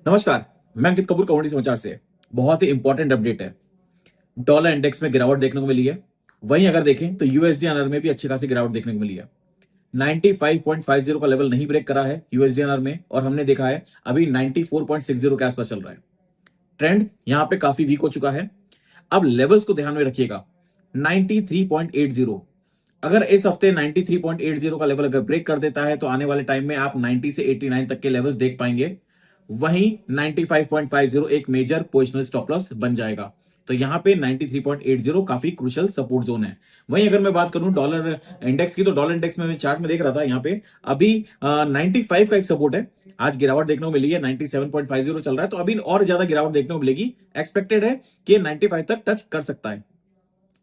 नमस्कार। मैं अंकित कपूर कम्युनिटी समाचार से। बहुत ही इंपॉर्टेंट अपडेट है। डॉलर इंडेक्स में गिरावट देखने को मिली है। वहीं अगर देखें तो यूएसडीएनआर में भी अच्छी खासी गिरावट देखने को मिली है। 95.50 का लेवल नहीं ब्रेक करा है यूएसडीएनआर में, और हमने देखा है अभी 94.60 के आसपास चल रहा है। ट्रेंड यहां पे काफी वीक हो चुका है। अब लेवल्स को ध्यान में रखिएगा। 93.80, अगर इस हफ्ते 93.80 का लेवल अगर ब्रेक कर देता है तो आने वाले टाइम में आप 90 से 89 तक के लेवल्स देख पाएंगे। वहीं 95.50 एक मेजर पोजिशनल स्टॉप लॉस बन जाएगा। तो यहां पे 93.80 काफी क्रूशियल सपोर्ट जोन है। वहीं अगर मैं बात करूं डॉलर इंडेक्स की, तो डॉलर इंडेक्स में मैं चार्ट में देख रहा था, यहां पे अभी 95 का एक सपोर्ट है। आज गिरावट देखने को मिली है, 97.50 चल रहा है, तो अभी और ज्यादा गिरावट देखने को मिलेगी। एक्सपेक्टेड है कि 95 तक टच कर सकता है।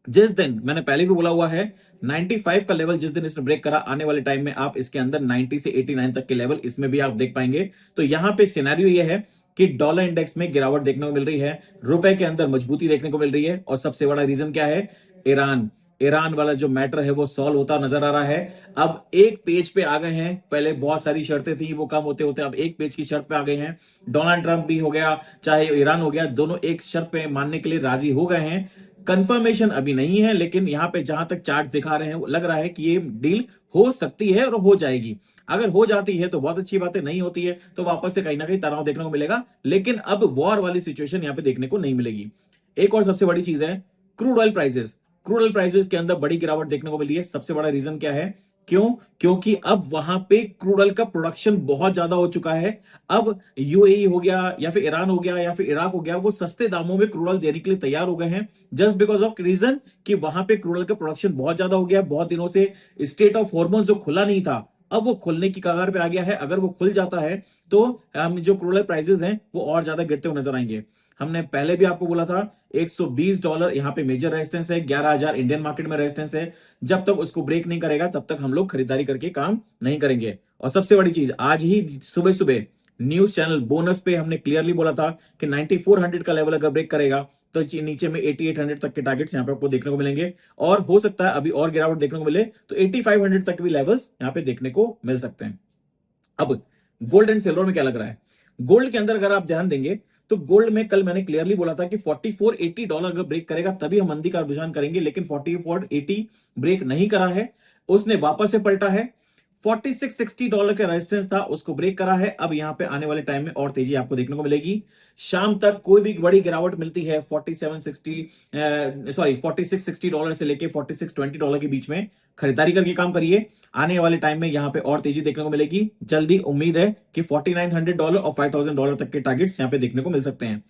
जिस दिन मैंने पहले भी बोला हुआ है, 95 का लेवल जिस दिन इसने ब्रेक करा, आने वाले टाइम में आप इसके अंदर 90 से 89 तक के लेवल इसमें भी आप देख पाएंगे। तो यहां पे सिनेरियो ये है कि डॉलर इंडेक्स में गिरावट देखने को मिल रही है, रुपए के अंदर मजबूती देखने को मिल रही है, और सबसे बड़ा रीजन क्या है? ईरान। ईरान वाला जो मैटर है वो सॉल्व होता नजर आ रहा है। अब एक पेज पे आ गए हैं। पहले बहुत सारी शर्तें थी, वो कम होते होते अब एक पेज की शर्त पे आ गए हैं। डोनाल्ड ट्रंप भी हो गया, चाहे ईरान हो गया, दोनों एक शर्त पे मानने के लिए राजी हो गए हैं। कंफर्मेशन अभी नहीं है, लेकिन यहां पे जहां तक चार्ट दिखा रहे हैं लग रहा है कि ये डील हो सकती है और हो जाएगी। अगर हो जाती है तो बहुत अच्छी बात है, नहीं होती है तो वापस से कहीं ना कहीं तनाव देखने को मिलेगा, लेकिन अब वॉर वाली सिचुएशन यहां पे देखने को नहीं मिलेगी। एक और सबसे बड़ी चीज है crude oil prices. Crude oil prices के अंदर बड़ी गिरावट देखने को मिली है। सबसे बड़ा रीजन क्या है? क्यों? क्योंकि अब वहां पे क्रूड ऑयल का प्रोडक्शन बहुत ज्यादा हो चुका है। अब यूएई हो गया या फिर ईरान हो गया या फिर इराक हो गया, वो सस्ते दामों में क्रूड ऑयल देने के लिए तैयार हो गए हैं, जस्ट बिकॉज ऑफ रीजन कि वहां पे क्रूड ऑयल का प्रोडक्शन बहुत ज्यादा हो गया है। बहुत दिनों से स्टेट ऑफ हॉर्मोन्स जो खुला नहीं था, अब वो खुलने की कगार पे आ गया है। अगर वो खुल जाता है तो जो क्रूड ऑयल प्राइसेस हैं वो और ज्यादा गिरते हुए नजर आएंगे। हमने पहले भी आपको बोला था $120 यहां पे मेजर रेजिस्टेंस है, 11,000 इंडियन मार्केट में रेजिस्टेंस है। जब तक उसको ब्रेक नहीं करेगा तब तक हम लोग खरीदारी करके काम नहीं करेंगे। और सबसे बड़ी चीज, आज ही सुबह सुबह न्यूज चैनल बोनस पे हमने क्लियरली बोला था कि 9400 का लेवल अगर ब्रेक करेगा तो नीचे में 8800 तक के टारगेट्स यहां पे आपको देखने को मिलेंगे, और हो सकता है अभी और गिरावट देखने को मिले तो 8500 तक भी लेवल्स यहां पे देखने को मिल सकते हैं। अब गोल्ड एंड सिल्वर में क्या लग रहा है? गोल्ड के अंदर अगर आप ध्यान देंगे तो गोल्ड में कल मैंने क्लियरली बोला था कि $4480 अगर ब्रेक करेगा तभी हम मंदी का रुझान करेंगे, लेकिन 4480 ब्रेक नहीं करा है, उसने वापस से पलटा है। $4660 का रेजिस्टेंस था, उसको ब्रेक करा है। अब यहां पे आने वाले टाइम में और तेजी आपको देखने को मिलेगी। शाम तक कोई भी बड़ी गिरावट मिलती है 4660 से लेके $4620 के बीच में, खरीदारी करके काम करिए। आने वाले टाइम में यहां पे और तेजी देखने को मिलेगी। जल्दी उम्मीद है कि $4900 और $5000 तक के टारगेट्स यहां पे देखने को मिल सकते हैं।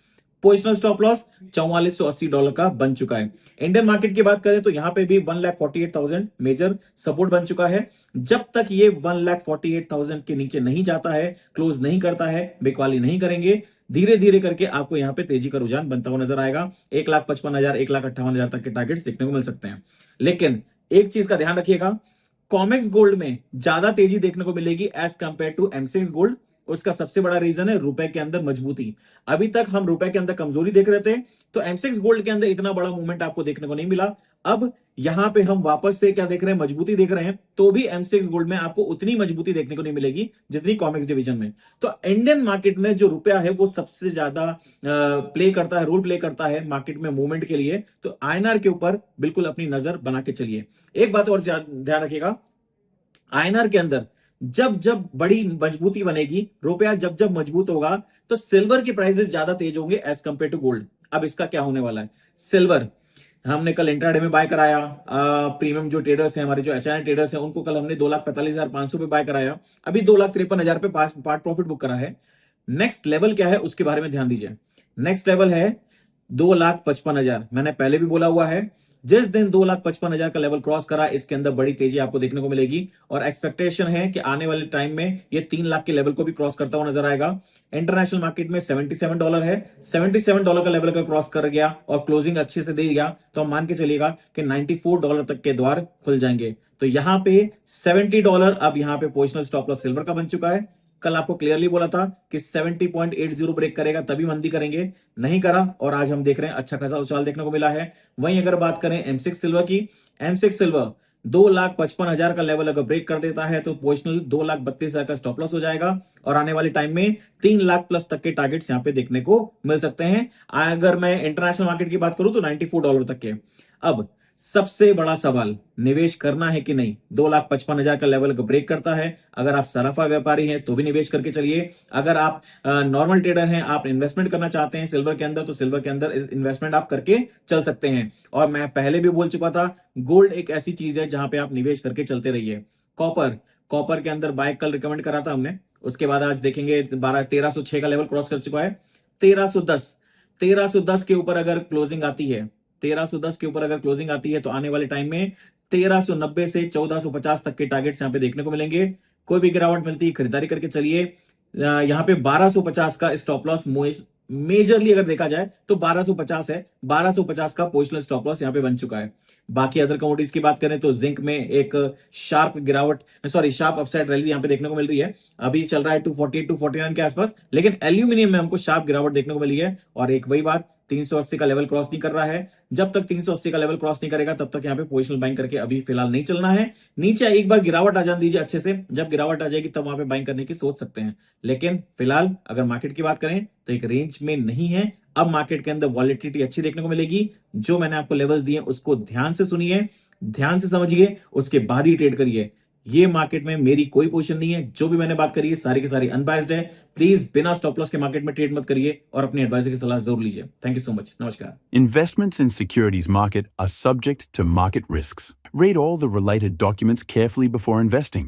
पोजिशनल स्टॉप लॉस $4480 का बन चुका है। इंडियन मार्केट की बात करें तो यहां पे भी 1,48,000 मेजर सपोर्ट बन चुका है। जब तक ये 1,48,000 के नीचे नहीं जाता है, क्लोज नहीं करता है, बिकवाली नहीं करेंगे, धीरे धीरे करके आपको यहां पे तेजी का रुझान बनता हुआ नजर आएगा। 1,55,000 1,58,000 तक के टारगेट्स देखने को मिल सकते हैं। लेकिन एक चीज का ध्यान रखिएगा, कॉमेक्स गोल्ड में ज्यादा तेजी देखने को मिलेगी as compared to MCX gold. उसका सबसे बड़ा रीजन है रुपए के अंदर मजबूती। अभी तक हम रुपए के अंदर कमजोरी देख रहे थे, तो एमसीएक्स गोल्ड के अंदर इतना बड़ा मूवमेंट आपको देखने को नहीं मिला। अब यहां पे हम वापस से क्या देख रहे हैं? मजबूती देख रहे हैं, तो भी एमसीएक्स गोल्ड में आपको उतनी मजबूती देखने को नहीं मिलेगी जितनी कॉमेक्स डिवीजन में। तो इंडियन मार्केट में जो रुपया है वो सबसे ज्यादा प्ले करता है, रोल प्ले करता है मार्केट में मूवमेंट के लिए। तो आईएनआर के ऊपर बिल्कुल अपनी नजर बना के चलिए। एक बात और ध्यान रखिएगा, आईएनआर के अंदर जब जब बड़ी मजबूती बनेगी, रुपया जब जब मजबूत होगा, तो सिल्वर के प्राइसेस ज्यादा तेज होंगे एज कंपेयर टू गोल्ड। अब इसका क्या होने वाला है? सिल्वर हमने कल इंट्राडे में बाय कराया। प्रीमियम जो ट्रेडर्स हैं, हमारे जो एचआईएन ट्रेडर्स हैं, उनको कल हमने 2,45,500 पे बाय कराया। अभी 2,53,000 पे पार्ट प्रॉफिट बुक करा है। नेक्स्ट लेवल क्या है उसके बारे में ध्यान दीजिए। नेक्स्ट लेवल है 2,55,000। मैंने पहले भी बोला हुआ है, जिस दिन 2,55,000 का लेवल क्रॉस करा, इसके अंदर बड़ी तेजी आपको देखने को मिलेगी, और एक्सपेक्टेशन है कि आने वाले टाइम में ये 3 लाख के लेवल को भी क्रॉस करता हुआ नजर आएगा। इंटरनेशनल मार्केट में $77 है। $77 का लेवल का क्रॉस कर गया और क्लोजिंग अच्छे से दे गया, तो हम मान के चलिएगा कि $94 तक के द्वार खुल जाएंगे। तो यहां पे $70 अब यहां पे पोजिशनल स्टॉप लॉस सिल्वर का बन चुका है। कल आपको क्लियरली बोला था कि 70.80 ब्रेक करेगा तभी मंदी करेंगे, नहीं करा, और आज हम देख रहे हैं अच्छा खासा उछाल देखने को मिला है। वहीं अगर बात करें एम6 सिल्वर की, एम6 सिल्वर 2,55,000 का लेवल अगर ब्रेक कर देता है तो पोजिशनल 2,32,000 का स्टॉप लॉस हो जाएगा और आने वाले टाइम में 3 लाख प्लस तक के टारगेट्स यहां पे देखने को मिल सकते हैं। अगर मैं इंटरनेशनल मार्केट की बात करूं तो $94 तक के। अब सबसे बड़ा सवाल, निवेश करना है कि नहीं। 2,55,000 का लेवल ब्रेक करता है, अगर आप सराफा व्यापारी हैं तो भी निवेश करके चलिए। अगर आप नॉर्मल ट्रेडर हैं, आप इन्वेस्टमेंट करना चाहते हैं सिल्वर के अंदर, तो सिल्वर के अंदर इन्वेस्टमेंट आप करके चल सकते हैं। और मैं पहले भी बोल चुका था, गोल्ड एक ऐसी चीज है जहां पे आप निवेश करके चलते रहिए। कॉपर के अंदर बाय कल रिकमेंड करा था हमने, उसके बाद आज देखेंगे 1306 का लेवल क्रॉस कर चुका है। 1310 के ऊपर अगर क्लोजिंग आती है, 1310 के ऊपर अगर क्लोजिंग आती है तो आने वाले टाइम में 1390 से 1450 तक के टारगेट्स यहां पे देखने को मिलेंगे। कोई भी गिरावट मिलती है खरीदारी करके चलिए। यहां पे 1250 का स्टॉप लॉस मेजरली अगर देखा जाए तो 1250 है, 1250 का पोजिशनल स्टॉप लॉस यहां पे बन चुका है। बाकी अदर कमोडिटीज की बात करें तो जिंक में एक शार्प अपसाइड रैली यहां पे देखने को मिल रही है। अभी चल रहा है 248 249 के आसपास, लेकिन एल्यूमिनियम में हमको शार्प गिरावट देखने को मिली है। और एक वही बात, 380 का लेवल क्रॉस नहीं कर रहा है। जब तक 380 का लेवल क्रॉस नहीं करेगा तब तक यहाँ पे पोजिशनल बाइंग करके अभी फिलहाल नहीं चलना है। नीचे एक बार गिरावट आ जाने दीजिए अच्छे से, जब गिरावट आ जाएगी तब वहां पे बाइंग करने की सोच सकते हैं। लेकिन फिलहाल अगर मार्केट की बात करें तो एक रेंज में नहीं है। अब मार्केट के अंदर वॉलेटिलिटी अच्छी देखने को मिलेगी। जो मैंने आपको लेवल्स दिए उसको ध्यान से सुनिए, ध्यान से समझिए, उसके बाद ही ट्रेड करिए। ये मार्केट में मेरी कोई पोजीशन नहीं है, जो भी मैंने बात करी है सारी की सारी अनबायस्ड है। प्लीज बिना स्टॉप लॉस के मार्केट में ट्रेड मत करिए और अपने एडवाइजर की सलाह जरूर लीजिए। थैंक यू सो मच, नमस्कार। Investments in securities market are subject to market risks. Read all the related documents carefully before investing.